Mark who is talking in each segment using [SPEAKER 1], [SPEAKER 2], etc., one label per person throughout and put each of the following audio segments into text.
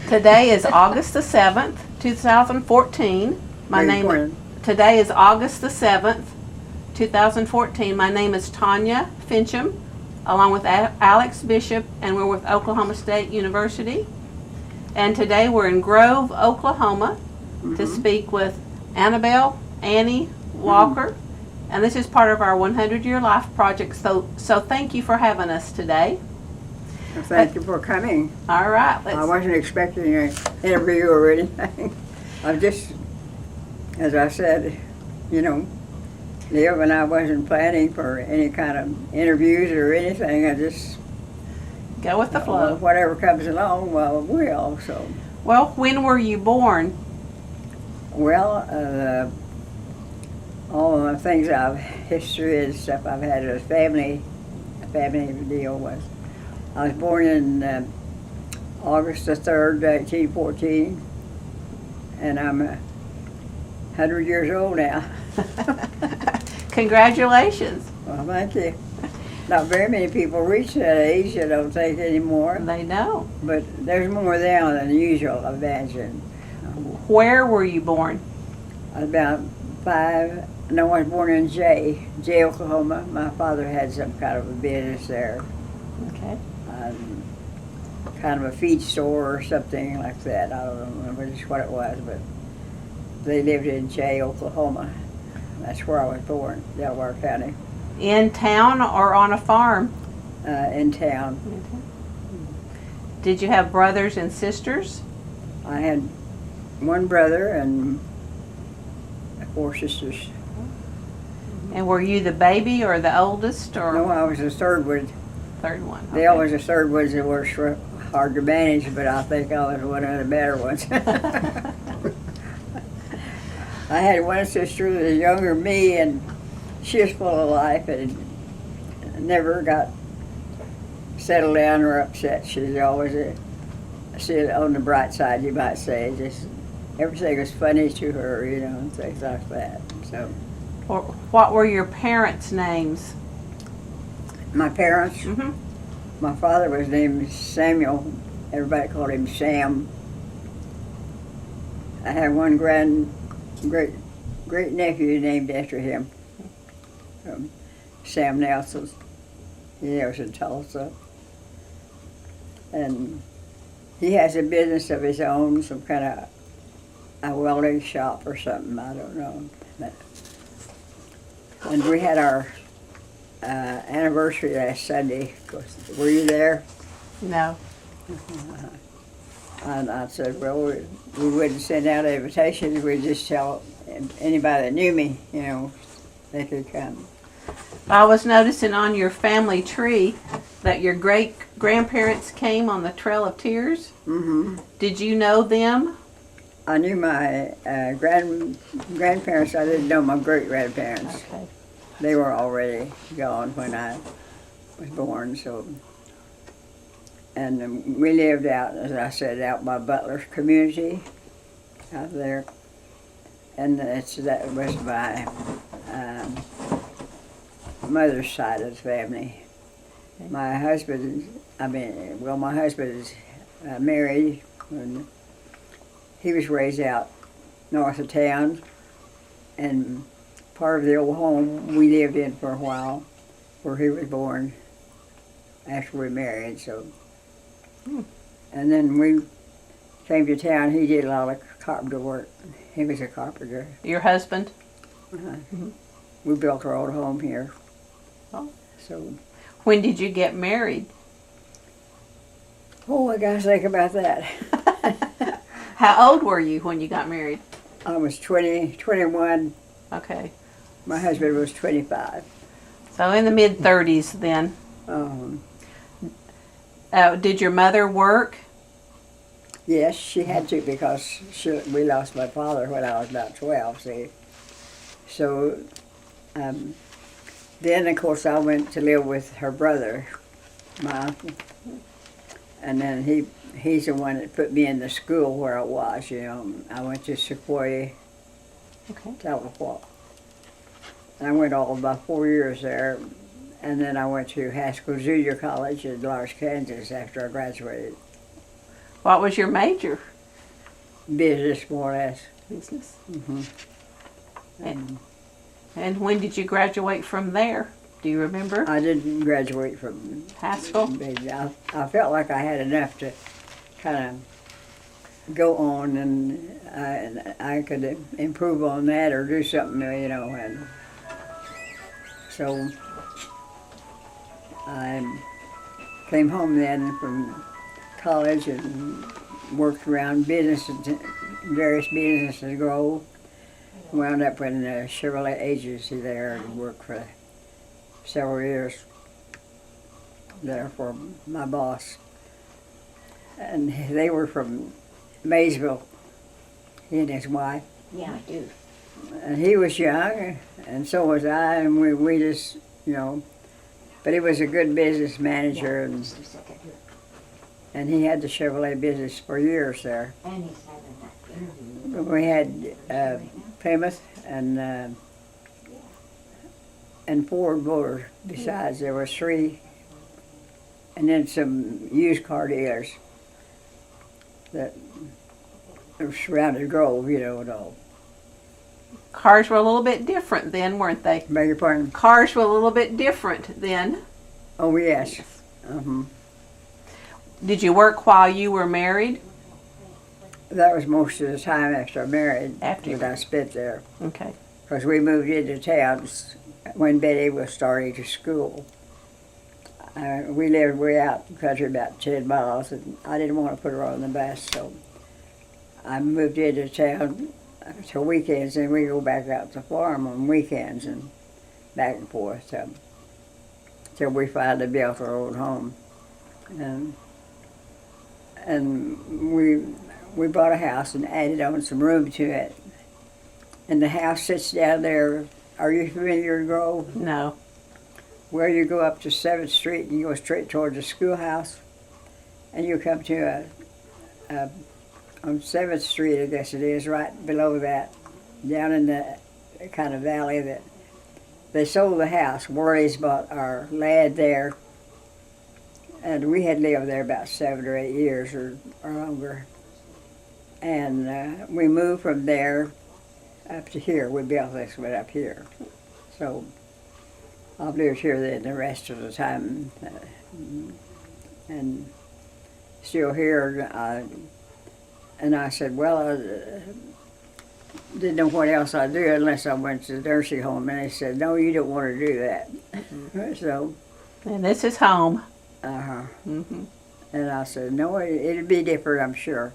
[SPEAKER 1] Today is August the 7th, 2014. Today is August the 7th, 2014. My name is Tanya Finchum, along with Alex Bishop, and we're with Oklahoma State University. And today we're in Grove, Oklahoma, to speak with Annabelle Walker. And this is part of our 100-Year Life project. So thank you for having us today.
[SPEAKER 2] Well, thank you for coming.
[SPEAKER 1] All right.
[SPEAKER 2] I wasn't expecting an interview or anything. I just, as I said, Leo and I wasn't planning for any kind of interviews or anything. I just
[SPEAKER 1] go with the flow.
[SPEAKER 2] Whatever comes along, well, we'll. So.
[SPEAKER 1] Well, when were you born?
[SPEAKER 2] Well, all of the things history and stuff I've had as a family deal was. I was born in August the 3rd, 1914, and I'm 100 years old now.
[SPEAKER 1] Congratulations.
[SPEAKER 2] Well, thank you. Not very many people reach that age, I don't think, anymore.
[SPEAKER 1] They don't.
[SPEAKER 2] But there's more now than usual, I imagine.
[SPEAKER 1] Where were you born?
[SPEAKER 2] I was about 5. No, I was born in Jay, Oklahoma. My father had some kind of a business there.
[SPEAKER 1] Okay.
[SPEAKER 2] Kind of a feed store or something like that. I don't remember just what it was, but they lived in Jay, Oklahoma. That's where I was born, Delaware County.
[SPEAKER 1] In town or on a farm?
[SPEAKER 2] In town.
[SPEAKER 1] Did you have brothers and sisters?
[SPEAKER 2] I had one brother and 4 sisters.
[SPEAKER 1] And were you the baby or the oldest? Or?
[SPEAKER 2] No, I was the third one.
[SPEAKER 1] Third one. Okay.
[SPEAKER 2] They always the third ones that were hard to manage, but I think I was one of the better ones. I had one sister that was younger than me, and she was full of life and never got settled down or upset. She was always on the bright side, you might say. Just everything was funny to her, and things like that. So,
[SPEAKER 1] what were your parents' names?
[SPEAKER 2] My parents? My father was named Samuel. Everybody called him Sam. I had one great nephew named after him, Sam Nelson. He lives in Tulsa. And he has a business of his own, some kind of a welding shop or something, I don't know. And we had our anniversary last Sunday. Were you there?
[SPEAKER 1] No.
[SPEAKER 2] And I said, well, we wouldn't send out invitations. We'd just tell anybody that knew me, they could come.
[SPEAKER 1] I was noticing on your family tree that your great-grandparents came on the Trail of Tears. Did you know them?
[SPEAKER 2] I knew my grandparents. I didn't know my great-grandparents.
[SPEAKER 1] Okay.
[SPEAKER 2] They were already gone when I was born, so. And we lived out, as I said, out by Butler's community, out there. And that was my mother's side of the family. My husband is married, and he was raised out north of town, and part of the old home we lived in for a while, where he was born after we married, so. And then we came to town. He did a lot of carpenter work. He was a carpenter.
[SPEAKER 1] Your husband?
[SPEAKER 2] We built our old home here.
[SPEAKER 1] Oh.
[SPEAKER 2] So.
[SPEAKER 1] When did you get married?
[SPEAKER 2] Oh, I gotta think about that.
[SPEAKER 1] How old were you when you got married?
[SPEAKER 2] I was 21.
[SPEAKER 1] Okay.
[SPEAKER 2] My husband was 25.
[SPEAKER 1] So in the mid-30s then. Did your mother work?
[SPEAKER 2] Yes, she had to, because we lost my father when I was about 12, see. So then, of course, I went to live with her brother, my uncle. And then he's the one that put me in the school where I was, I went to Sequoia, Tahlequah. And I went all about 4 years there. And then I went to Haskell Junior College in Lars, Kansas after I graduated.
[SPEAKER 1] What was your major?
[SPEAKER 2] Business, more or less.
[SPEAKER 1] Business.
[SPEAKER 2] Mm-hmm.
[SPEAKER 1] And when did you graduate from there? Do you remember?
[SPEAKER 2] I didn't graduate from
[SPEAKER 1] High school?
[SPEAKER 2] I felt like I had enough to kind of go on, and I could improve on that or do something, you know. And so I came home then from college and worked around businesses, various businesses grow. Wound up in a Chevrolet agency there and worked for several years there for my boss. And they were from Maysville, he and his wife.
[SPEAKER 3] Yeah, I do.
[SPEAKER 2] And he was young, and so was I, and we just, you know, but he was a good business manager,
[SPEAKER 3] Yeah, just a second here.
[SPEAKER 2] and he had the Chevrolet business for years there.
[SPEAKER 3] And he's having that interview.
[SPEAKER 2] We had Plymouth and Ford Motors. Besides, there were 3, and then some used car dealers that surrounded Grove, you know, and all.
[SPEAKER 1] Cars were a little bit different then, weren't they?
[SPEAKER 2] Beg your pardon?
[SPEAKER 1] Cars were a little bit different then.
[SPEAKER 2] Oh, yes. Uh-huh.
[SPEAKER 1] Did you work while you were married?
[SPEAKER 2] That was most of the time after I married.
[SPEAKER 1] After you
[SPEAKER 2] that I spent there.
[SPEAKER 1] Okay.
[SPEAKER 2] Because we moved into town when Betty was starting to school. We lived way out in the country, about 10 miles, and I didn't want to put her on the bus, so I moved into town to weekends, and we go back out to the farm on weekends and back and forth till we finally built our own home. And we bought a house and added on some room to it. And the house sits down there. Are you familiar with Grove?
[SPEAKER 1] No.
[SPEAKER 2] Where you go up to 7th Street and you go straight towards the schoolhouse, and you come to on 7th Street, I guess it is, right below that, down in the kind of valley that they sold the house. Worley's bought our land there, and we had lived there about 7 or 8 years or longer. And we moved from there up to here. We built this one up here. So I've lived here then the rest of the time, and still here. And I said, well, I didn't know what else I'd do unless I went to the nursing home. And they said, no, you don't want to do that. So.
[SPEAKER 1] And this is home.
[SPEAKER 2] Uh-huh.
[SPEAKER 1] Mm-hmm.
[SPEAKER 2] And I said, no, it'd be different, I'm sure.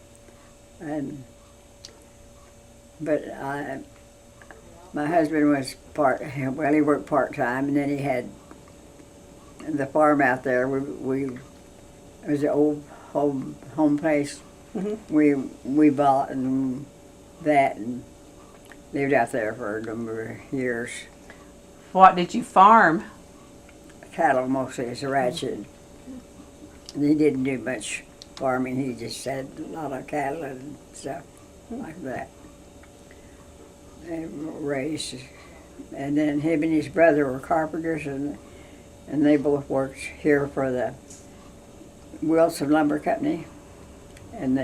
[SPEAKER 2] But my husband was he worked part-time, and then he had the farm out there. It was an old home place. Mm-hmm. We bought and lived out there for a number of years.
[SPEAKER 1] What did you farm?
[SPEAKER 2] Cattle mostly, as a rancher. And he didn't do much farming. He just had a lot of cattle and stuff like that. And raised, and then him and his brother were carpenters, and they both worked here for the Wilson Lumber Company, and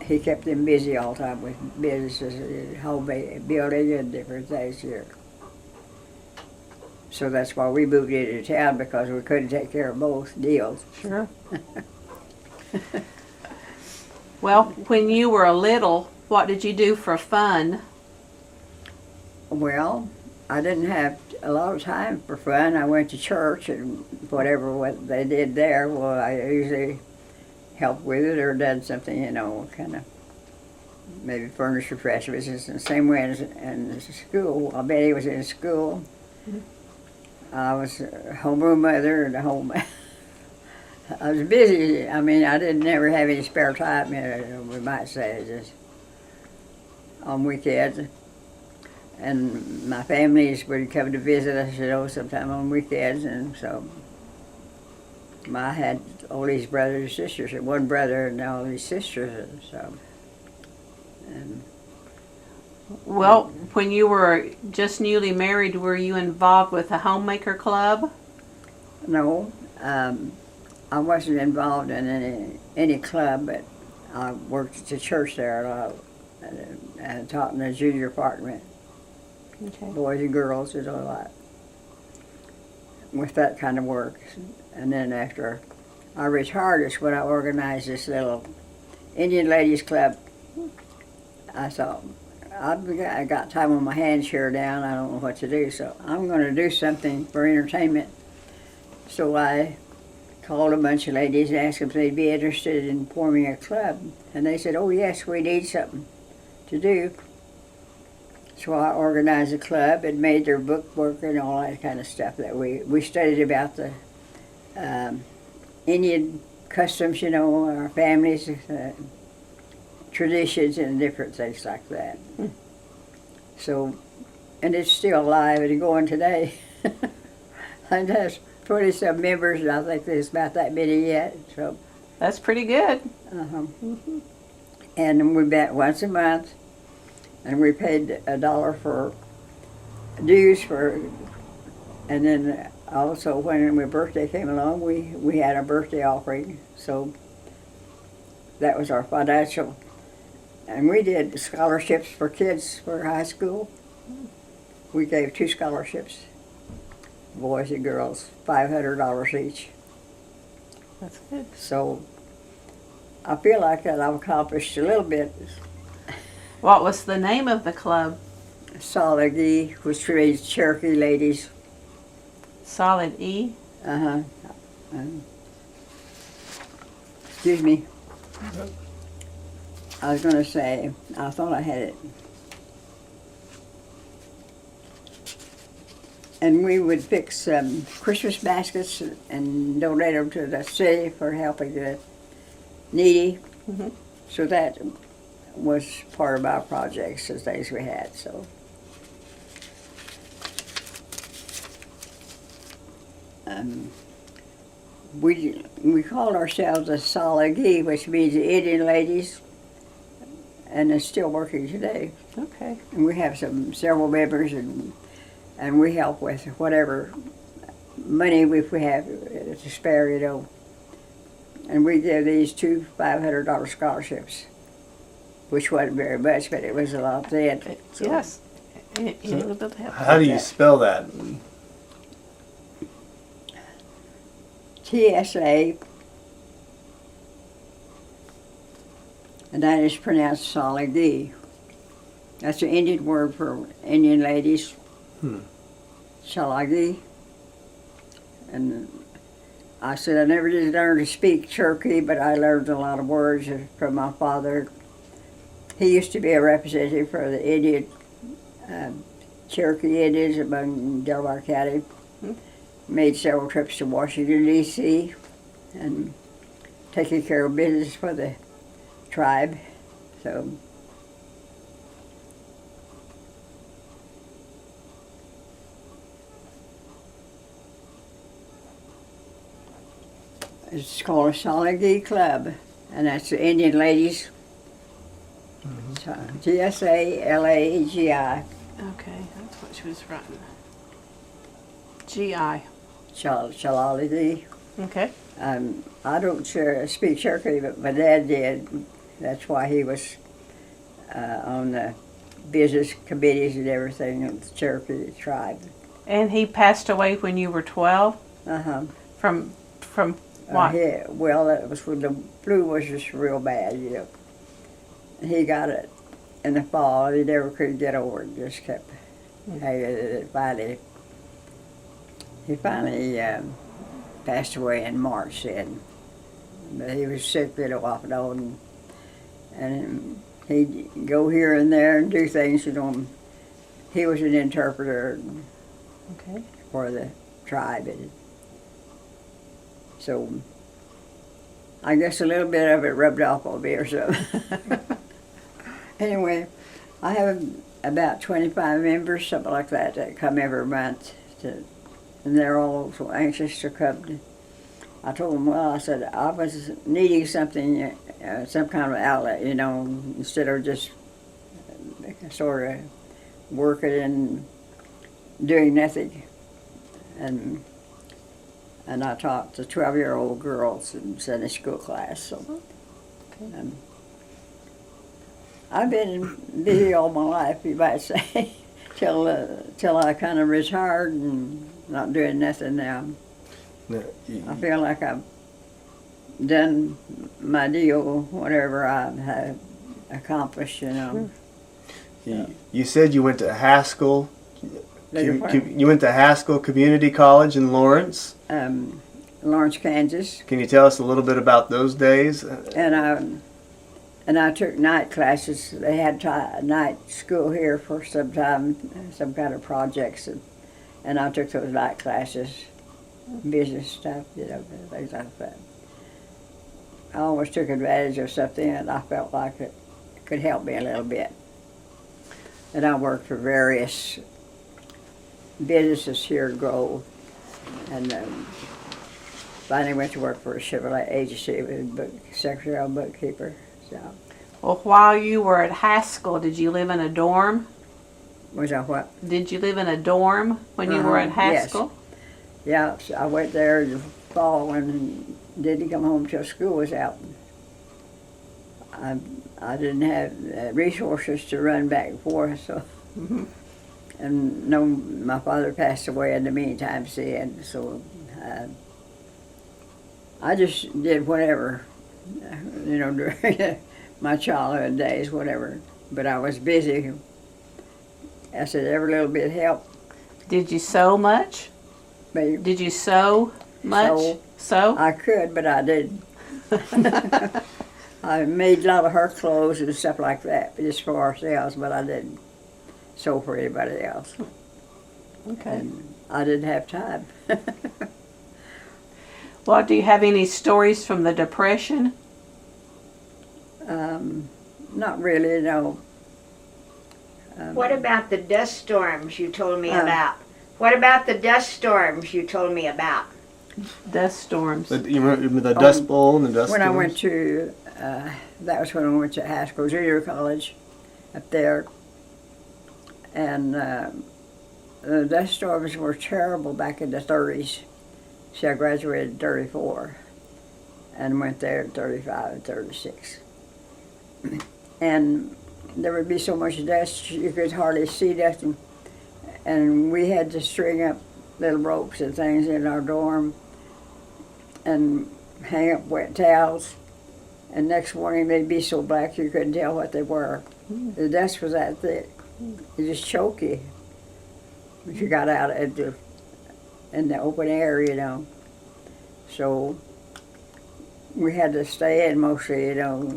[SPEAKER 2] he kept them busy all the time with businesses, home building and different things here. So that's why we moved into town, because we couldn't take care of both deals.
[SPEAKER 1] Sure. Well, when you were little, what did you do for fun?
[SPEAKER 2] Well, I didn't have a lot of time for fun. I went to church, and what they did there, well, I usually helped with it or done something, you know, kind of maybe furnish refreshments. And the same way as in school. I bet he was in school. Mm-hmm. I was a homeroom mother and I was busy. I mean, I didn't ever have any spare time, you know, we might say, just on weekends. And my families would come to visit us, you know, sometime on weekends, and so I had all these brothers and sisters, and one brother and all these sisters, and so.
[SPEAKER 1] Well, when you were just newly married, were you involved with a homemaker club?
[SPEAKER 2] No, I wasn't involved in any club, but I worked at the church there a lot, and taught in the junior department,
[SPEAKER 1] Okay.
[SPEAKER 2] boys and girls, did a lot with that kind of work. And then after I retired is when I organized this little Indian Ladies Club. I thought, I got time on my hands here down, I don't know what to do, so I'm going to do something for entertainment. So I called a bunch of ladies and asked them if they'd be interested in forming a club. And they said, oh yes, we need something to do. So I organized a club and made their bookwork and all that kind of stuff. That we studied about the Indian customs, you know, our families, traditions and different things like that. So, and it's still alive and going today. And there's 20-some members, and I think there's about that many yet. So
[SPEAKER 1] That's pretty good.
[SPEAKER 2] And we met once a month, and we paid $1 for dues for, and then also when my birthday came along, we had a birthday offering. So that was our financial. And we did scholarships for kids for high school. We gave 2 scholarships, boys and girls, $500 each.
[SPEAKER 1] That's good.
[SPEAKER 2] So I feel like that I've accomplished a little bit.
[SPEAKER 1] What was the name of the club?
[SPEAKER 2] Solid E, which means Cherokee ladies.
[SPEAKER 1] Solid E?
[SPEAKER 2] Excuse me. I was going to say, I thought I had it. And we would fix Christmas baskets and donate them to the city for helping the needy. So that was part of our projects and things we had. So we called ourselves the Salagi, which means the Indian ladies, and it's still working today.
[SPEAKER 1] Okay.
[SPEAKER 2] And we have several members, and we help with whatever money if we have to spare, you know. And we give these 2 $500 scholarships, which wasn't very much, but it was a lot then. So.
[SPEAKER 1] Yes. Any little help
[SPEAKER 4] How do
[SPEAKER 1] with
[SPEAKER 4] you
[SPEAKER 1] that.
[SPEAKER 4] spell that?
[SPEAKER 2] TSA, and that is pronounced Salagi. That's an Indian word for Indian ladies. Salagi. And I said I never did learn to speak Cherokee, but I learned a lot of words from my father. He used to be a representative for the Indian, Cherokee Indians among Delaware County. Made several trips to Washington, D.C. and taking care of business for the tribe. So it's called a Salagi Club, and that's the Indian ladies. G-S-A-L-A-G-I.
[SPEAKER 1] Okay, that's what she was writing. G.I.
[SPEAKER 2] Shalali.
[SPEAKER 1] Okay.
[SPEAKER 2] I don't speak Cherokee, but my dad did. That's why he was on the business committees and everything of the Cherokee tribe.
[SPEAKER 1] And he passed away when you were 12? From what?
[SPEAKER 2] Yeah, well, it was when the flu was just real bad, you know. He got it in the fall, and he never could get over it. Just kept hanging it. He finally passed away in March then. But he was sick, you know, off and on. And he'd go here and there and do things, you know. He was an interpreter
[SPEAKER 1] Okay.
[SPEAKER 2] for the tribe. And so I guess a little bit of it rubbed off on me or something. Anyway, I have about 25 members, something like that come every month and they're all so anxious to come. I told them, well, I said, I was needing something, some kind of outlet, you know, instead of just sort of working and doing nothing. And I taught the 12-year-old girls in Sunday school class. So I've been busy all my life, you might say, till I kind of retired and not doing nothing now.
[SPEAKER 4] Now,
[SPEAKER 2] I feel like I've done my deal, whatever I have accomplished, you know.
[SPEAKER 4] you said you went to Haskell.
[SPEAKER 2] Beg your pardon?
[SPEAKER 4] You went to Haskell Community College in Lawrence.
[SPEAKER 2] Lawrence, Kansas,
[SPEAKER 4] Can you tell us a little bit about those days?
[SPEAKER 2] and I took night classes. They had night school here for some time, some kind of projects, and I took those night classes, business stuff, you know, things like that. I always took advantage of something, and I felt like it could help me a little bit. And I worked for various businesses here in Grove, and finally went to work for a Chevrolet agency with secretary and bookkeeper. So,
[SPEAKER 1] Well, while you were at Haskell, did you live in a dorm?
[SPEAKER 2] was that what?
[SPEAKER 1] Did you live in a dorm when you were at
[SPEAKER 2] Yes.
[SPEAKER 1] Haskell?
[SPEAKER 2] Yeah, so I went there in the fall and didn't come home till school was out. I didn't have resources to run back and forth, so. And no, my father passed away in the meantime, see, and so I just did whatever, you know, during my childhood days, whatever. But I was busy. I said every little bit helped.
[SPEAKER 1] Did you sew much?
[SPEAKER 2] But
[SPEAKER 1] Did you sew much? Sew?
[SPEAKER 2] I could, but I didn't. I made a lot of her clothes and stuff like that, just for ourselves, but I didn't sew for anybody else.
[SPEAKER 1] Okay.
[SPEAKER 2] And I didn't have time.
[SPEAKER 1] Well, do you have any stories from the Depression?
[SPEAKER 2] Not really, no.
[SPEAKER 3] What about the dust storms you told me about? What about the dust storms you told me about?
[SPEAKER 1] Dust storms.
[SPEAKER 4] You remember the Dust Bowl and the Dust
[SPEAKER 2] When I
[SPEAKER 4] Storms?
[SPEAKER 2] went to, that was when I went to Haskell Junior College up there. And the dust storms were terrible back in the 30s. See, I graduated in 34 and went there in 35 and 36. And there would be so much dust you could hardly see nothing. And we had to string up little ropes and things in our dorm and hang up wet towels. And next morning they'd be so black you couldn't tell what they were. The dust was that thick. It just choke you if you got out in the open air, you know. So we had to stay in mostly, you know,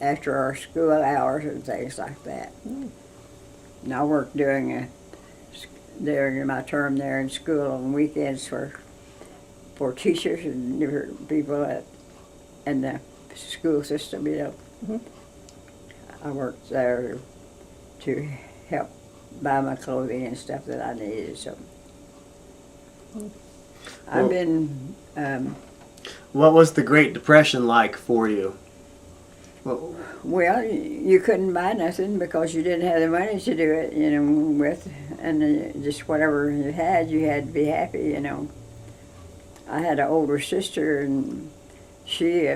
[SPEAKER 2] after our school hours and things like that. And I worked during my term there in school on weekends for teachers and different people in the school system, you know. I worked there to help buy my clothing and stuff that I needed. So I've been.
[SPEAKER 4] What was the Great Depression like for you?
[SPEAKER 2] Well, you couldn't buy nothing because you didn't have the money to do it, you know, with, and just whatever you had to be happy, you know. I had an older sister, and she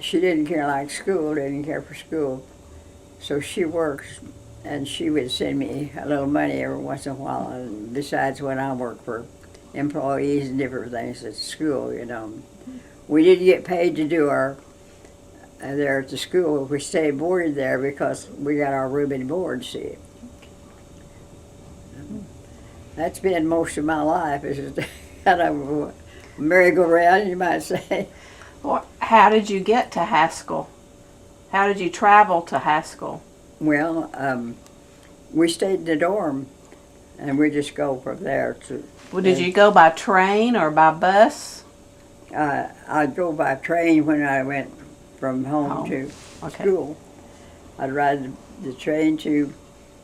[SPEAKER 2] didn't care like school, didn't care for school, so she worked, and she would send me a little money every once in a while, and besides when I worked for employees and different things at school, you know. We didn't get paid to do our there at the school. We stayed boarded there because we got our room and board, see. That's been most of my life, is kind of a merry-go-round, you might say.
[SPEAKER 1] Well, how did you get to Haskell? How did you travel to Haskell?
[SPEAKER 2] Well, we stayed in the dorm, and we just go from there to...
[SPEAKER 1] Well, did you go by train or by bus?
[SPEAKER 2] I'd go by train when I went from home to school. I'd ride the train to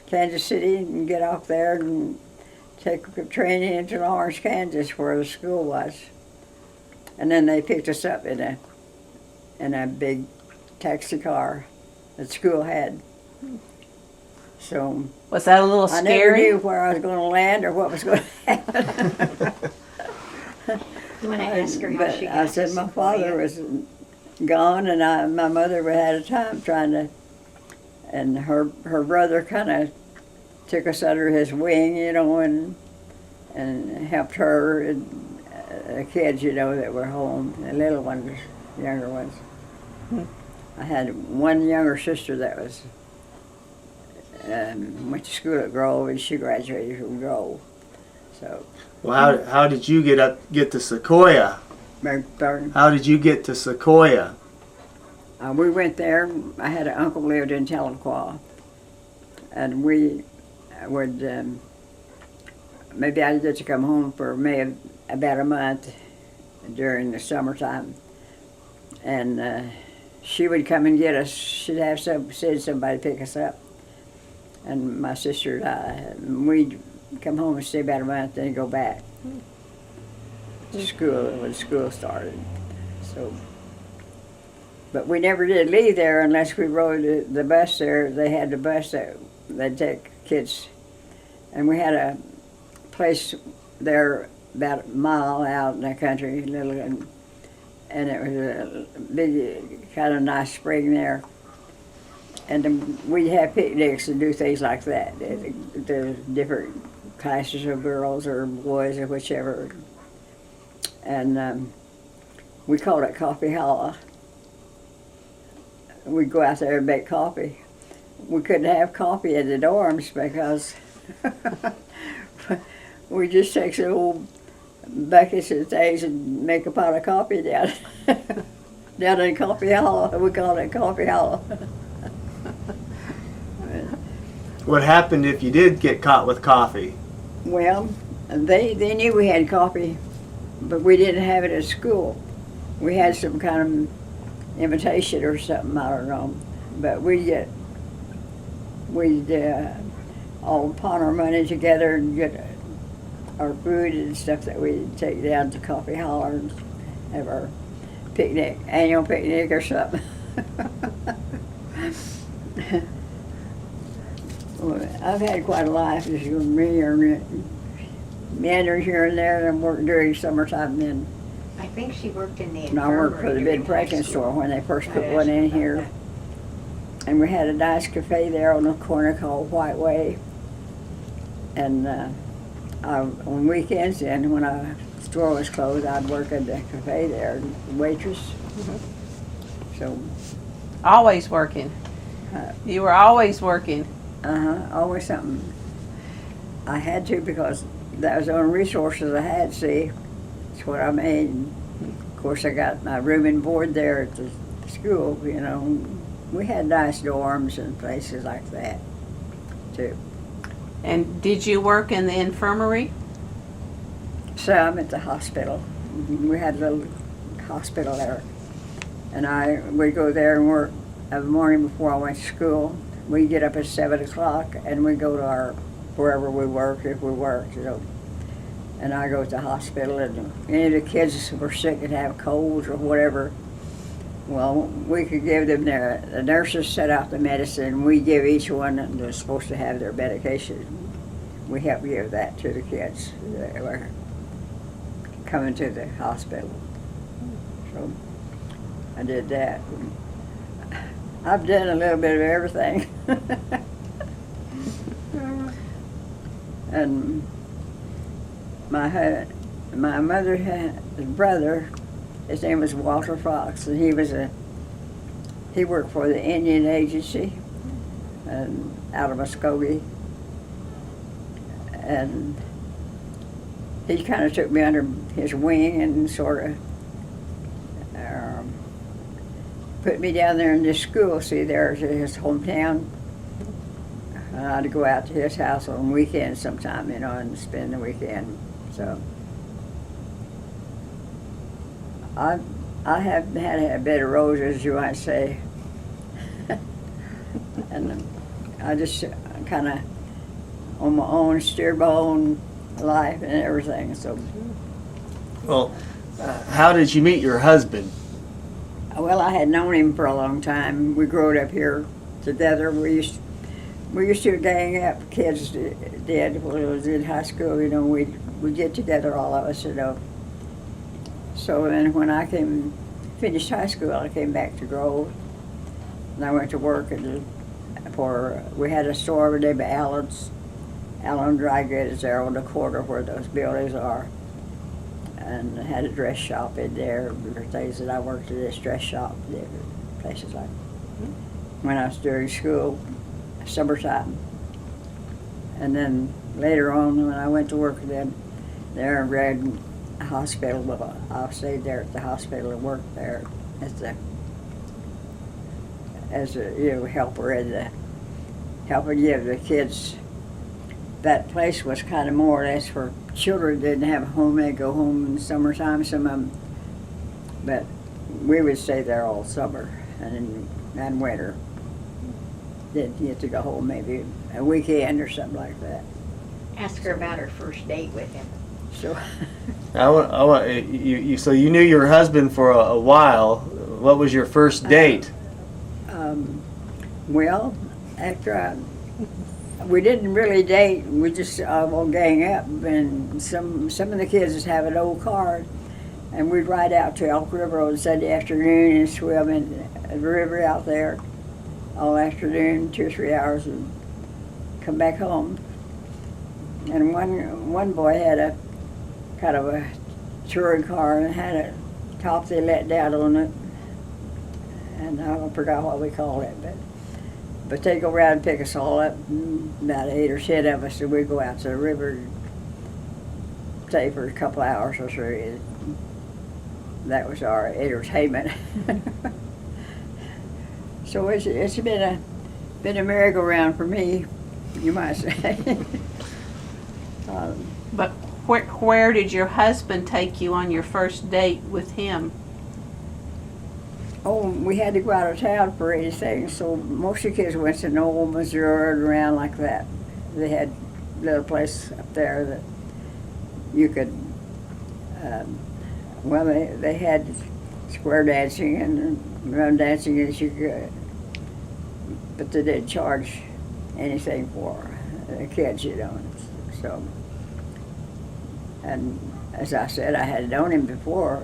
[SPEAKER 2] Kansas City and get off there and take the train into Lawrence, Kansas, where the school was. And then they picked us up in a big taxi car that school had. So
[SPEAKER 1] was that a little scary?
[SPEAKER 2] I never knew where I was going to land or what was going to happen.
[SPEAKER 3] You want to ask her how she got
[SPEAKER 2] I said my father was gone, and my mother had a time trying to And her brother kind of took us under his wing, you know, and helped her and the kids, you know, that were home, the little ones, younger ones. I had one younger sister that was went to school at Grove, and she graduated from Grove. So.
[SPEAKER 4] Well, how did you get to Sequoia?
[SPEAKER 2] Pardon?
[SPEAKER 4] How did you get to Sequoia?
[SPEAKER 2] We went there. I had an uncle lived in Tahlequah, and we would maybe I'd get to come home for about a month during the summertime, and she would come and get us. She'd have send somebody pick us up, and my sister and I, we'd come home and stay about a month, then go back to school when school started. So. But we never did leave there unless we rode the bus there. They had the bus that they'd take kids. And we had a place there about a mile out in the country, and it was a big, kind of nice spring there. And we'd have picnics and do things like that. The different classes of girls or boys or whichever. And we called it Coffee Hollow. We'd go out there and make coffee. We couldn't have coffee in the dorms because we just take some old buckets and things and make a pot of coffee down in Coffee Hollow. We called it Coffee Hollow.
[SPEAKER 4] What happened if you did get caught with coffee?
[SPEAKER 2] Well, they knew we had coffee, but we didn't have it at school. We had some kind of invitation or something, I don't know. But we'd all pawn our money together and get our food and stuff that we'd take down to Coffee Hollow and have our picnic, annual picnic or something. Well, I've had quite a life, just meandering here and there, and worked during summertime then.
[SPEAKER 3] I think she worked in the
[SPEAKER 2] And I
[SPEAKER 3] infirmary.
[SPEAKER 2] worked for the
[SPEAKER 3] during
[SPEAKER 2] big
[SPEAKER 3] high
[SPEAKER 2] Franken
[SPEAKER 3] school.
[SPEAKER 2] store when they first put
[SPEAKER 3] I
[SPEAKER 2] one in
[SPEAKER 3] asked about
[SPEAKER 2] here.
[SPEAKER 3] that.
[SPEAKER 2] And we had a nice cafe there on the corner called White Way. And on weekends then, when the store was closed, I'd work at the cafe there, waitress. So,
[SPEAKER 1] Always working. You were always working.
[SPEAKER 2] always something. I had to because that was the only resources I had, see. That's what I made. Of course, I got my room and board there at the school, you know. We had nice dorms and places like that, too.
[SPEAKER 1] And did you work in the infirmary?
[SPEAKER 2] Some at the hospital. We had a little hospital there. And I would go there and work the morning before I went to school. We'd get up at 7 o'clock and we'd go to wherever we worked, if we worked, you know. And I go to the hospital, and any of the kids were sick and have colds or whatever, well, we could give them the nurses set out the medicine. We give each one that was supposed to have their medication. We helped give that to the kids that were coming to the hospital. So I did that. I've done a little bit of everything. And my mother had a brother. His name was Walter Fox, and he worked for the Indian Agency out of Muskogee. And he kind of took me under his wing and sort of put me down there in this school. See, there's his hometown. I'd go out to his house on weekends sometime, you know, and spend the weekend. So I have had a bed of roses, you might say. And I just kind of on my own, steer my own life and everything. So,
[SPEAKER 4] Well, how did you meet your husband?
[SPEAKER 2] well, I had known him for a long time. We grew up here together. We used to gang up. Kids did when I was in high school. You know, we'd get together, all of us. You know. So then, when I finished high school, I came back to Grove, and I went to work we had a store over there by Allen Dry Goods there on the corner where those buildings are. And had a dress shop in there. There were days that I worked at this dress shop, different places like when I was during school, summertime. And then later on, when I went to work then there in Red Hospital, well, I stayed there at the hospital and worked there as a helper and helping give the kids. That place was kind of more or less for children didn't have a home. They'd go home in the summertime, some of them. But we would stay there all summer and winter. Didn't get to go home maybe a weekend or something like that.
[SPEAKER 3] Ask her about her first date with him.
[SPEAKER 2] So
[SPEAKER 4] I want you. So you knew your husband for a while. What was your first date?
[SPEAKER 2] Well, after we didn't really date. We just all gang up, and some of the kids just have an old car, and we'd ride out to Elk River on Sunday afternoon and swim in the river out there all afternoon, 2 or 3 hours, and come back home. And one boy had a kind of a touring car and had a top they let down on it, and I forgot what we called it, but they go around and pick us all up, about 8 or 10 of us, and we go out to the river and stay for a couple hours or so. That was our entertainment. So it's been a merry-go-round for me, you might say.
[SPEAKER 1] But where did your husband take you on your first date with him?
[SPEAKER 2] Oh, we had to go out of town for anything, so most of the kids went to Knoll, Missouri, and around like that. They had a little place up there that you could, well, they had square dancing and run dancing as you could, but they didn't charge anything for the kids, you know. So, and as I said, I had known him before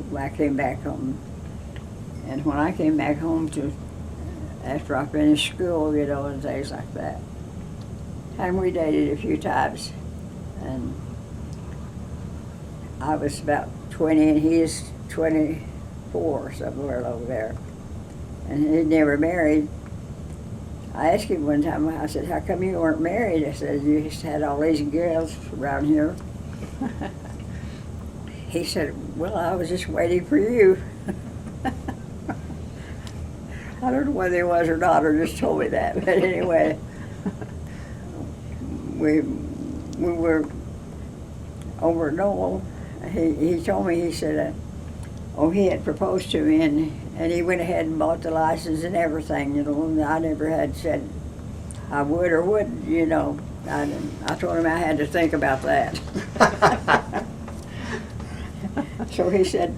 [SPEAKER 2] when I came back home. And when I came back home after I finished school, you know, and things like that, and we dated a few times. And I was about 20 and he is 24, somewhere over there. And he'd never married. I asked him one time, I said, how come you weren't married? I said, you just had all these girls around here. He said, well, I was just waiting for you. I don't know whether he was or not, or just told me that. But anyway, we were over at Knoll. He told me, he said, he had proposed to me, and he went ahead and bought the license and everything, you know, and I never had said I would or wouldn't, you know. I told him I had to think about that. So he said,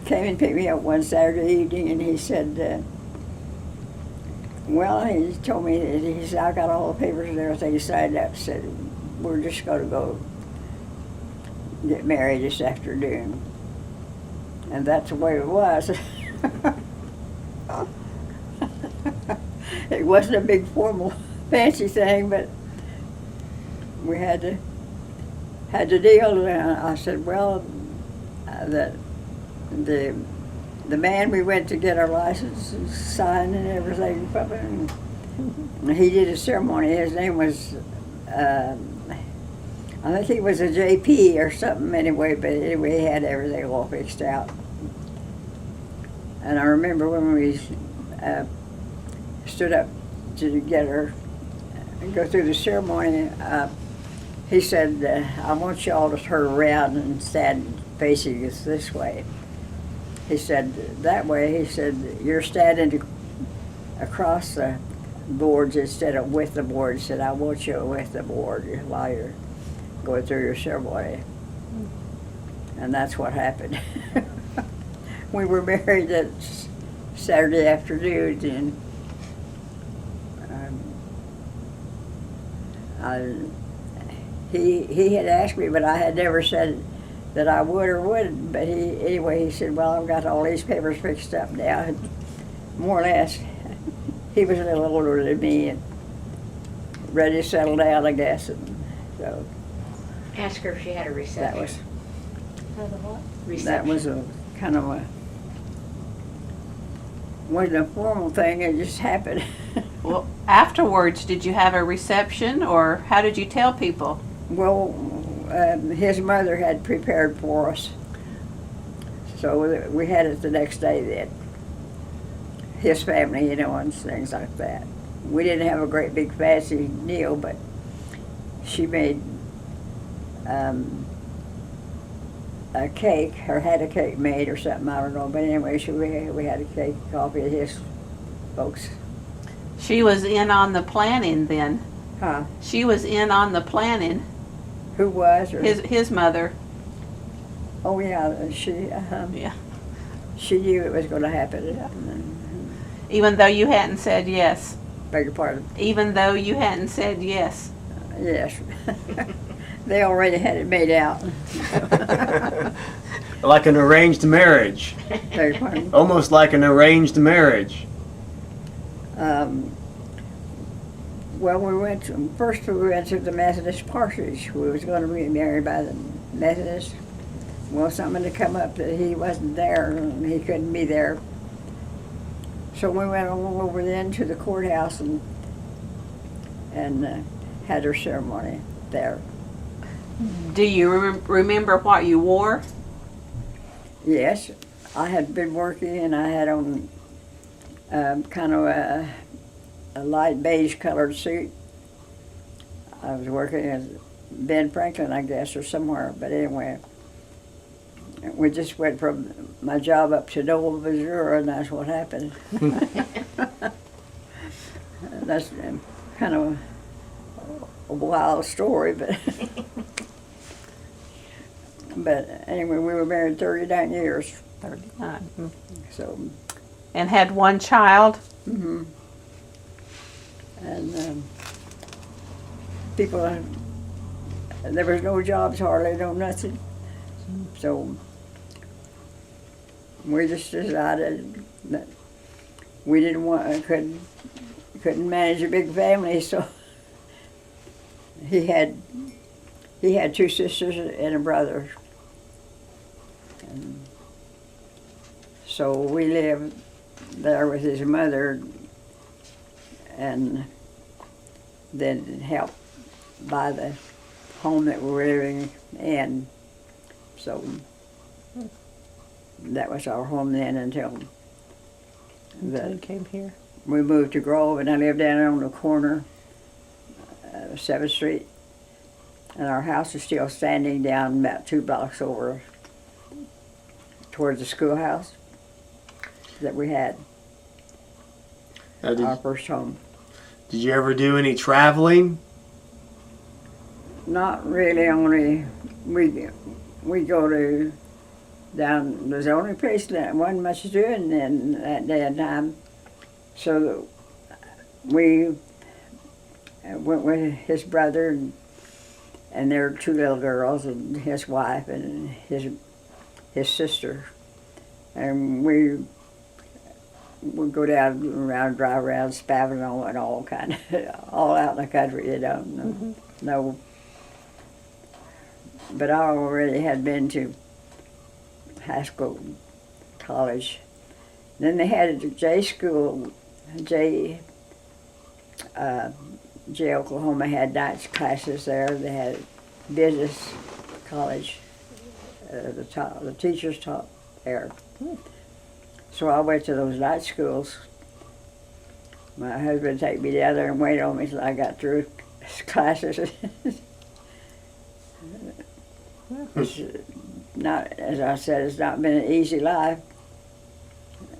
[SPEAKER 2] came and picked me up one Saturday evening, and he said, well, he told me, he said, I got all the papers and everything signed up, said, we're just going to go get married this afternoon. And that's the way it was. It wasn't a big formal fancy thing, but we had to deal. And I said, well, the man we went to get our license signed and everything from him, and he did a ceremony. His name was, I think he was a JP or something anyway, but anyway, he had everything all fixed out. And I remember when we stood up to get her and go through the ceremony, he said, I want y'all to turn around and stand facing us this way. He said, that way, he said, you're standing across the boards instead of with the board. He said, I want you with the board while you're going through your ceremony. And that's what happened. We were married that Saturday afternoon, and he had asked me, but I had never said that I would or wouldn't. But he said, well, I've got all these papers fixed up now, more or less. he was a little older than me and ready to settle down, I guess. And so
[SPEAKER 3] Ask her if she had a
[SPEAKER 2] that
[SPEAKER 3] reception.
[SPEAKER 2] was
[SPEAKER 3] Reception.
[SPEAKER 2] that was a kind of a wasn't a formal thing. It just happened.
[SPEAKER 1] Well, afterwards, did you have a reception, or how did you tell people?
[SPEAKER 2] Well, his mother had prepared for us, so we had it the next day then. His family, you know, and things like that. We didn't have a great big fancy deal, but she made a cake, or had a cake made or something, I don't know. But anyway, we had a cake, coffee at his folks.
[SPEAKER 1] She was in on the planning then.
[SPEAKER 2] Huh?
[SPEAKER 1] She was in on the planning.
[SPEAKER 2] Who was? Or,
[SPEAKER 1] His mother.
[SPEAKER 2] oh yeah, she.
[SPEAKER 1] Yeah.
[SPEAKER 2] She knew it was going to happen.
[SPEAKER 1] Even though you hadn't said yes.
[SPEAKER 2] Beg your pardon.
[SPEAKER 1] Even though you hadn't said yes.
[SPEAKER 2] Yes. They already had it made out.
[SPEAKER 4] Like an arranged marriage.
[SPEAKER 2] Beg your pardon.
[SPEAKER 4] Almost like an arranged marriage.
[SPEAKER 2] Well, first we went to the Methodist parsonage. We was going to be married by the Methodist. Well, something had come up that he wasn't there and he couldn't be there. So we went over then to the courthouse and had our ceremony there.
[SPEAKER 1] Do you remember what you wore?
[SPEAKER 2] Yes, I had been working and I had on kind of a light beige colored suit. I was working as Ben Franklin, I guess, or somewhere. But anyway, we just went from my job up to Noble, Missouri, and that's what happened. That's kind of a wild story, but but anyway, we were married 39 years.
[SPEAKER 1] 39.
[SPEAKER 2] So.
[SPEAKER 1] And had one child?
[SPEAKER 2] Mm-hmm. And people, there was no jobs hardly, no nothing. So we just decided that we didn't couldn't manage a big family, so he had 2 sisters and a brother. And so we lived there with his mother and then helped buy the home that we were living in. So that was our home then until
[SPEAKER 1] You came here.
[SPEAKER 2] we moved to Grove, and I lived down on the corner of 7th Street. And our house is still standing down about 2 blocks over towards the schoolhouse that we had, our first home.
[SPEAKER 4] Did you ever do any traveling?
[SPEAKER 2] Not really, only we go to down, there's the only place that wasn't much doing then that day and time. So we went with his brother and their 2 little girls and his wife and his sister. And we would go down around, drive around, Spavin and all kind of, all out in the country, you know. No. But I already had been to high school, college. Then they had a J school, Oklahoma had night classes there. They had business college. The teachers taught there. So I went to those night schools. My husband would take me down there and wait on me till I got through classes. It's not, as I said, it's not been an easy life.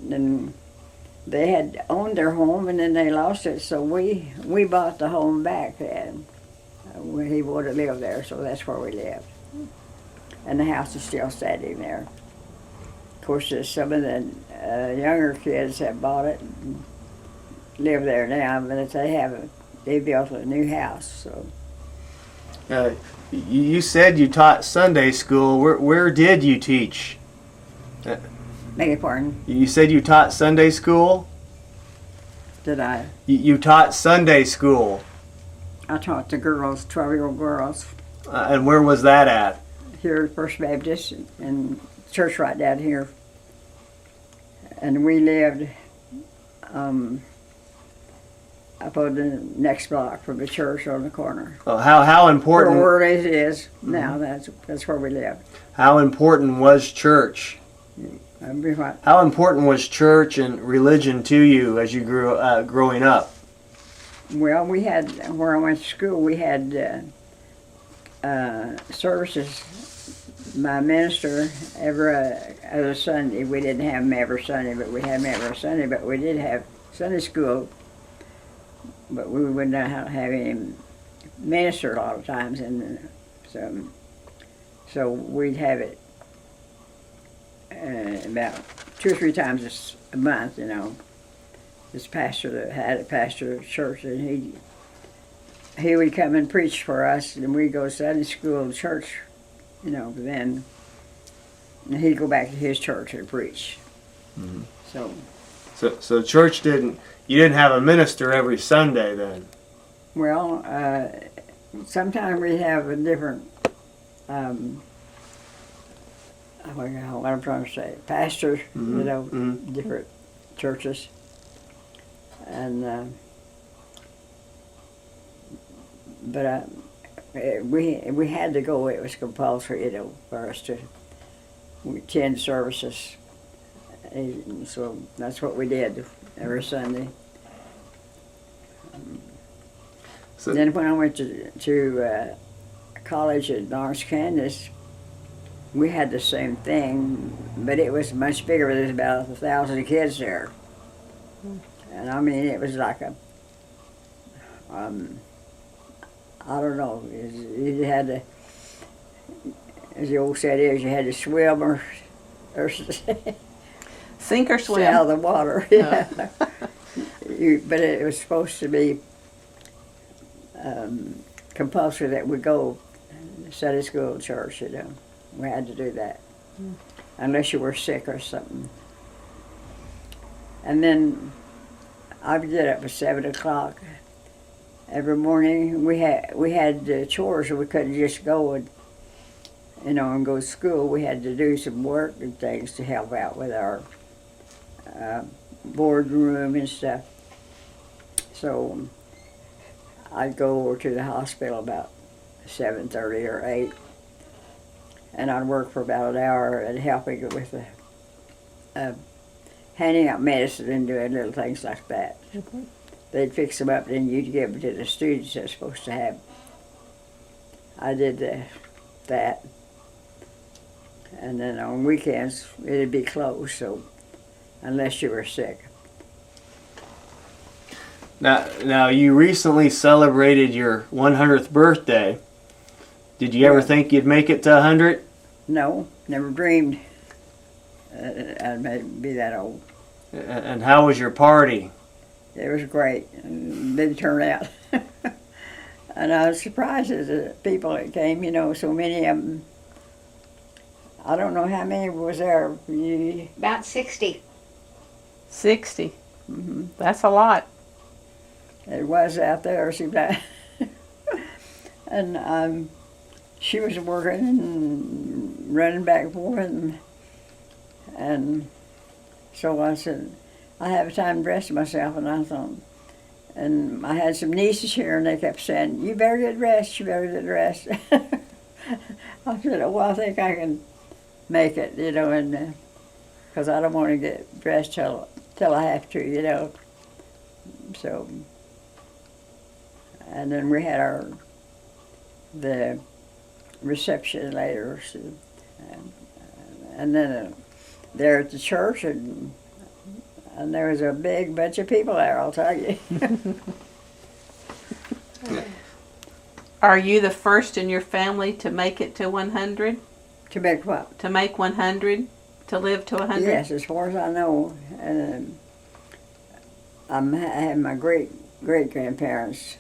[SPEAKER 2] And they had owned their home and then they lost it, so we bought the home back, and he wanted to live there, so that's where we lived. And the house is still standing there. Of course, some of the younger kids have bought it and live there now, but they built a new house. So.
[SPEAKER 4] You said you taught Sunday school. Where did you teach?
[SPEAKER 2] Beg your pardon?
[SPEAKER 4] You said you taught Sunday school?
[SPEAKER 2] Did I?
[SPEAKER 4] You taught Sunday school.
[SPEAKER 2] I taught the girls, 12-year-old girls,
[SPEAKER 4] And where was that at?
[SPEAKER 2] here at First Baptist and church right down here. And we lived up on the next block from the church on the corner.
[SPEAKER 4] Well, how important?
[SPEAKER 2] Where it is now, that's where we live.
[SPEAKER 4] How important was church?
[SPEAKER 2] What?
[SPEAKER 4] How important was church and religion to you as you grew growing up?
[SPEAKER 2] Well, we had, where I went to school, we had services. My minister, every other Sunday, we didn't have them every Sunday, but we had them every Sunday, but we did have Sunday school, but we would not have him minister a lot of times, and so we'd have it about 2 or 3 times a month, you know. This pastor that had a pastor of church, and he would come and preach for us, and we'd go to Sunday school and church, you know, then he'd go back to his church and preach.
[SPEAKER 4] Mm-hmm.
[SPEAKER 2] So
[SPEAKER 4] church you didn't have a minister every Sunday then?
[SPEAKER 2] well, sometimes we have a different, what I'm trying to say, pastors,
[SPEAKER 4] Mm-hmm.
[SPEAKER 2] you know,
[SPEAKER 4] Mm-hmm.
[SPEAKER 2] different churches. And, but we had to go, it was compulsory, you know, for us to attend services. And so that's what we did every Sunday.
[SPEAKER 4] So,
[SPEAKER 2] Then when I went to college at Orange, Kansas, we had the same thing, but it was much bigger. There was about 1,000 kids there. And I mean, it was like a, I don't know, you had to, as the old said is, you had to swim or
[SPEAKER 1] Sink or
[SPEAKER 2] stay out of
[SPEAKER 1] swim?
[SPEAKER 2] the water. Yeah. But it was supposed to be compulsory that we go to Sunday school church, you know. We had to do that, unless you were sick or something. And then I'd get up at 7 o'clock every morning. We had chores, so we couldn't just go and, you know, and go to school. We had to do some work and things to help out with our boardroom and stuff. So I'd go over to the hospital about 7:30 or 8, and I'd work for about an hour and helping with the handing out medicine and doing little things like that.
[SPEAKER 1] Mm-hmm.
[SPEAKER 2] They'd fix them up, and you'd give them to the students they're supposed to have. I did that. And then on weekends, it'd be closed, so unless you were sick.
[SPEAKER 4] Now you recently celebrated your 100th birthday. Did you ever think you'd make it to 100?
[SPEAKER 2] No, never dreamed I'd be that old.
[SPEAKER 4] And how was your party?
[SPEAKER 2] It was great. Big turnout. And I was surprised at the people that came, you know, so many of them. I don't know how many was there.
[SPEAKER 3] About 60.
[SPEAKER 1] 60.
[SPEAKER 2] Mm-hmm.
[SPEAKER 1] That's a lot.
[SPEAKER 2] It was out there. And she was working and running back and forth. And so I said, I have time to dress myself. And I thought, and I had some nieces here, and they kept saying, you better get dressed, you better get dressed. I said, well, I think I can make it, you know, and because I don't want to get dressed till I have to, you know. So, and then we had the reception later, so, and then there at the church, and there was a big bunch of people there, I'll tell you.
[SPEAKER 1] Are you the first in your family to make it to 100?
[SPEAKER 2] To make what?
[SPEAKER 1] To make 100? To live to 100?
[SPEAKER 2] Yes, as far as I know. And I have my great-grandparents,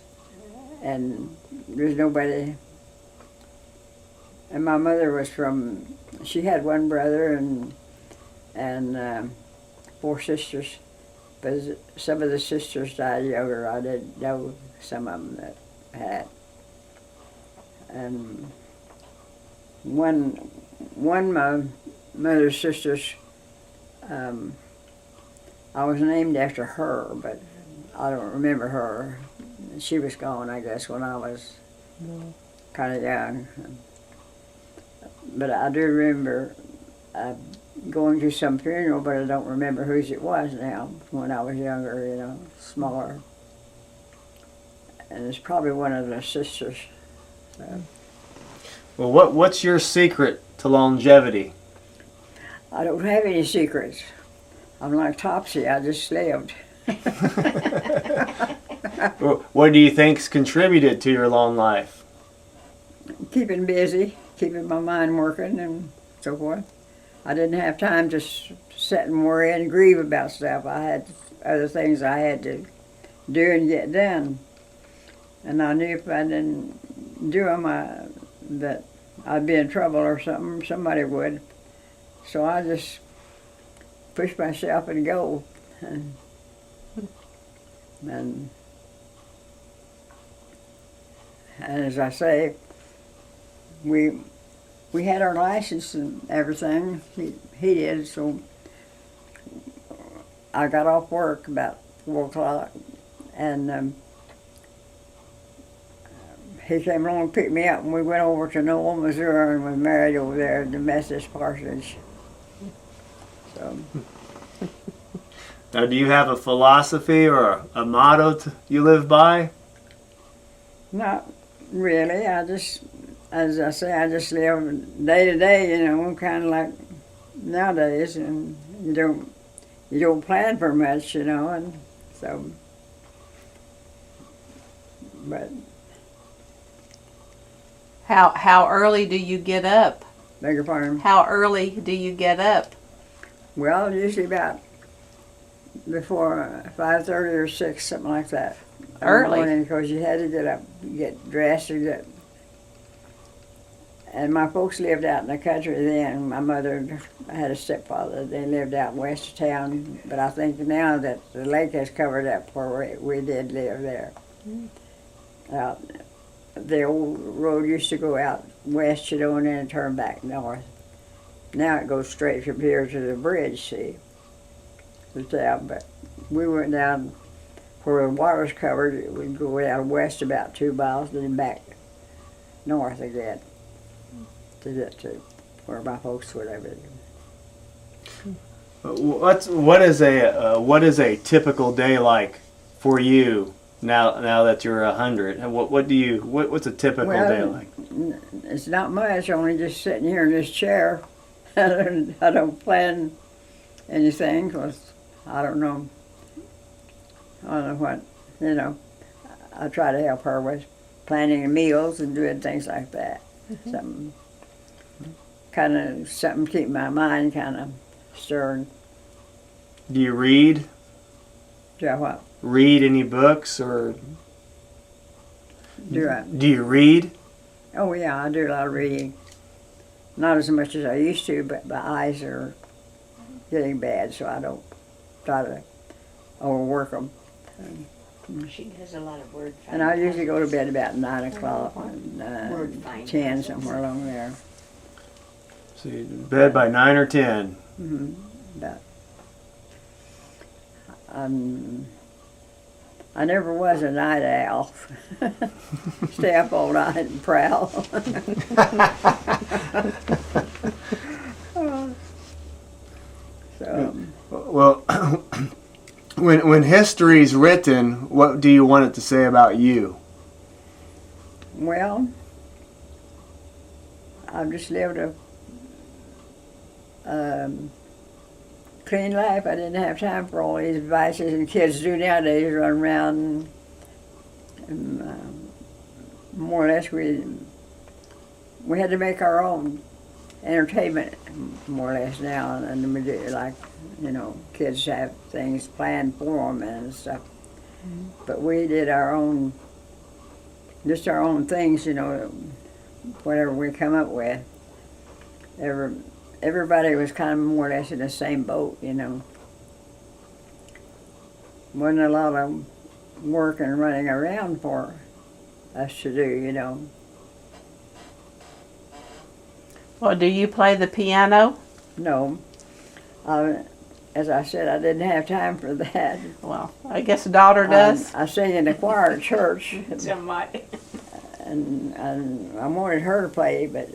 [SPEAKER 2] and there's nobody. And my mother was she had one brother and 4 sisters, but some of the sisters died younger. I didn't know some of them that had. And one of my mother's sisters, I was named after her, but I don't remember her. She was gone, I guess, when I was kind of young. But I do remember going to some funeral, but I don't remember whose it was now. When I was younger, you know, smaller. And it's probably one of the sisters. So.
[SPEAKER 4] Well, what's your secret to longevity?
[SPEAKER 2] I don't have any secrets. I'm like Topsy, I just lived.
[SPEAKER 4] What do you think's contributed to your long life?
[SPEAKER 2] Keeping busy, keeping my mind working and so forth. I didn't have time to sit and worry and grieve about stuff. I had other things I had to do and get done. And I knew if I didn't do them, that I'd be in trouble or something, somebody would. So I just push myself and go. And as I say, we had our license and everything. He did, so I got off work about 4 o'clock, and he came along and picked me up, and we went over to Noel, Missouri, and we married over there at the Methodist parsonage. So.
[SPEAKER 4] Now, do you have a philosophy or a motto you live by?
[SPEAKER 2] Not really. I just, as I say, I just live day to day, you know, kind of like nowadays, and you don't plan for much, you know, and so. But.
[SPEAKER 1] How early do you get up?
[SPEAKER 2] Beg your pardon?
[SPEAKER 1] How early do you get up?
[SPEAKER 2] Well, usually about before 5:30 or 6, something like that.
[SPEAKER 1] Early?
[SPEAKER 2] Because you had to get up, get dressed, and get. And my folks lived out in the country then. My mother, I had a stepfather. They lived out west of town. But I think now that the lake has covered up where we did live there. The old road used to go out west, you know, and then turn back north. Now it goes straight from here to the bridge, see. But we went down where the water's covered. We'd go out west about 2 miles, then back north again to get to where my folks were living.
[SPEAKER 4] What is a typical day like for you now that you're 100? What's a typical day like?
[SPEAKER 2] It's not much. Only just sitting here in this chair. I don't plan anything because I don't know what, you know. I try to help her with planning meals and doing things like that. Something to keep my mind kind of stirring.
[SPEAKER 4] Do you read?
[SPEAKER 2] Do I what?
[SPEAKER 4] Read any books or?
[SPEAKER 2] Do I?
[SPEAKER 4] Do you read?
[SPEAKER 2] Oh yeah, I do a lot of reading. Not as much as I used to, but my eyes are getting bad, so I don't try to overwork them.
[SPEAKER 3] She has a lot of word finding.
[SPEAKER 2] And I usually go to bed about 9 o'clock, 10, somewhere along there.
[SPEAKER 4] So you bed by 9 or 10?
[SPEAKER 2] Mm-hmm. I never was a night owl. Stay up all night and prowl.
[SPEAKER 4] Well, when history's written, what do you want it to say about you?
[SPEAKER 2] Well, I've just lived a clean life. I didn't have time for all these vices and kids do nowadays, run around and more or less we had to make our own entertainment more or less now, and we do, like, you know, kids have things planned for them and stuff. But we did our own things, you know, whatever we come up with. Everybody was kind of more or less in the same boat, you know. wasn't a lot of work and running around for us to do, you know.
[SPEAKER 1] Well, do you play the piano?
[SPEAKER 2] No, as I said, I didn't have time for that.
[SPEAKER 1] Well, I guess daughter does.
[SPEAKER 2] I sing in the choir at church,
[SPEAKER 1] Somebody.
[SPEAKER 2] and I wanted her to play, but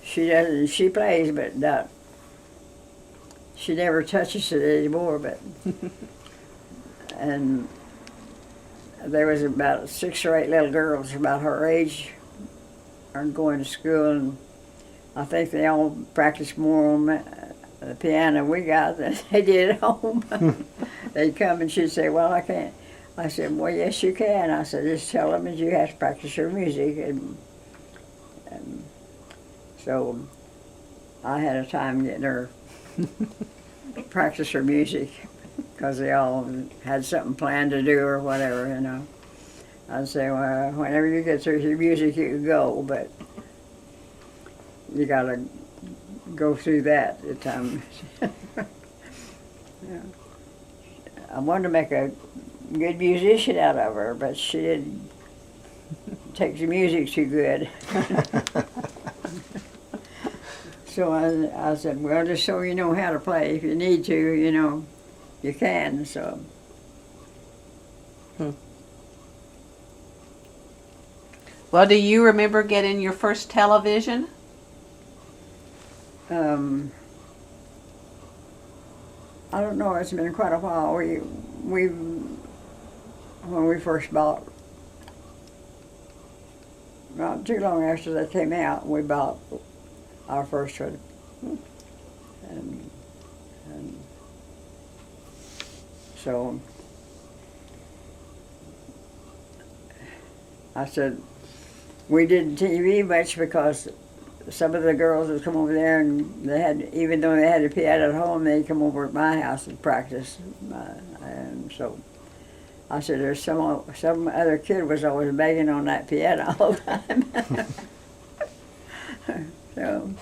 [SPEAKER 2] she doesn't. She plays, but not. She never touches it anymore. But and there was about 6 or 8 little girls about her age are going to school, and I think they all practice more on the piano we got than they did at home. They'd come and she'd say, well, I can't. I said, well, yes, you can. I said, just tell them that you have to practice your music. And so I had a time getting her practice her music because they all had something planned to do or whatever, you know. I'd say, well, whenever you get through your music, you can go, but you got to go through that at times. Yeah. I wanted to make a good musician out of her, but she didn't take the music too good. So I said, well, just so you know how to play, if you need to, you know, you can, so.
[SPEAKER 1] Well, do you remember getting your first television?
[SPEAKER 2] I don't know, it's been quite a while. When we first bought, not too long after they came out, we bought our first one. And so I said, we didn't TV much because some of the girls would come over there and they had, even though they had a piano at home, they'd come over at my house and practice. And so I said, there's some other kid was always banging on that piano all the time. So.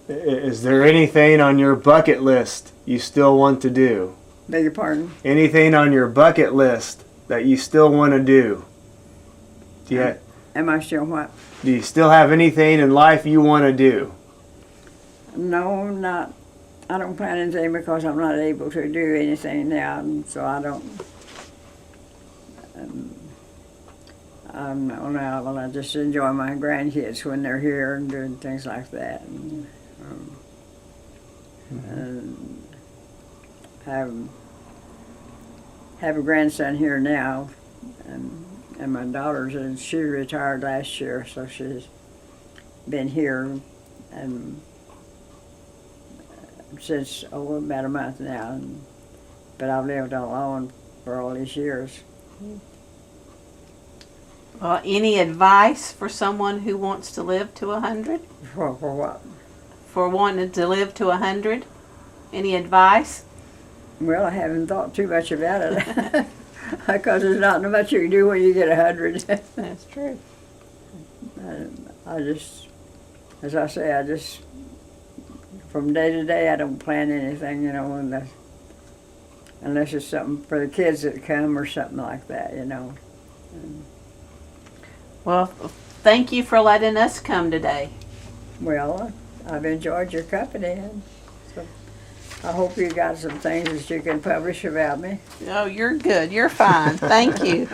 [SPEAKER 4] Is there anything on your bucket list you still want to do?
[SPEAKER 2] Beg your pardon?
[SPEAKER 4] Anything on your bucket list that you still want to do? Yeah.
[SPEAKER 2] Am I still what?
[SPEAKER 4] Do you still have anything in life you want to do?
[SPEAKER 2] No, not. I don't plan anything because I'm not able to do anything now, and so I don't. I'm not now. Well, I just enjoy my grandkids when they're here and doing things like that. And have a grandson here now, and my daughter's, and she retired last year, so she's been here and since about a month now. But I've lived alone for all these years.
[SPEAKER 1] Well, any advice for someone who wants to live to 100?
[SPEAKER 2] For what?
[SPEAKER 1] For wanting to live to 100? Any advice?
[SPEAKER 2] Well, I haven't thought too much about it because there's not much you can do when you get 100.
[SPEAKER 1] That's true.
[SPEAKER 2] I just, as I say, from day to day, I don't plan anything, you know, unless it's something for the kids that come or something like that, you know.
[SPEAKER 1] Well, thank you for letting us come today.
[SPEAKER 2] Well, I've enjoyed your company, and so I hope you got some things that you can publish about me.
[SPEAKER 1] Oh, you're good. You're fine. Thank you.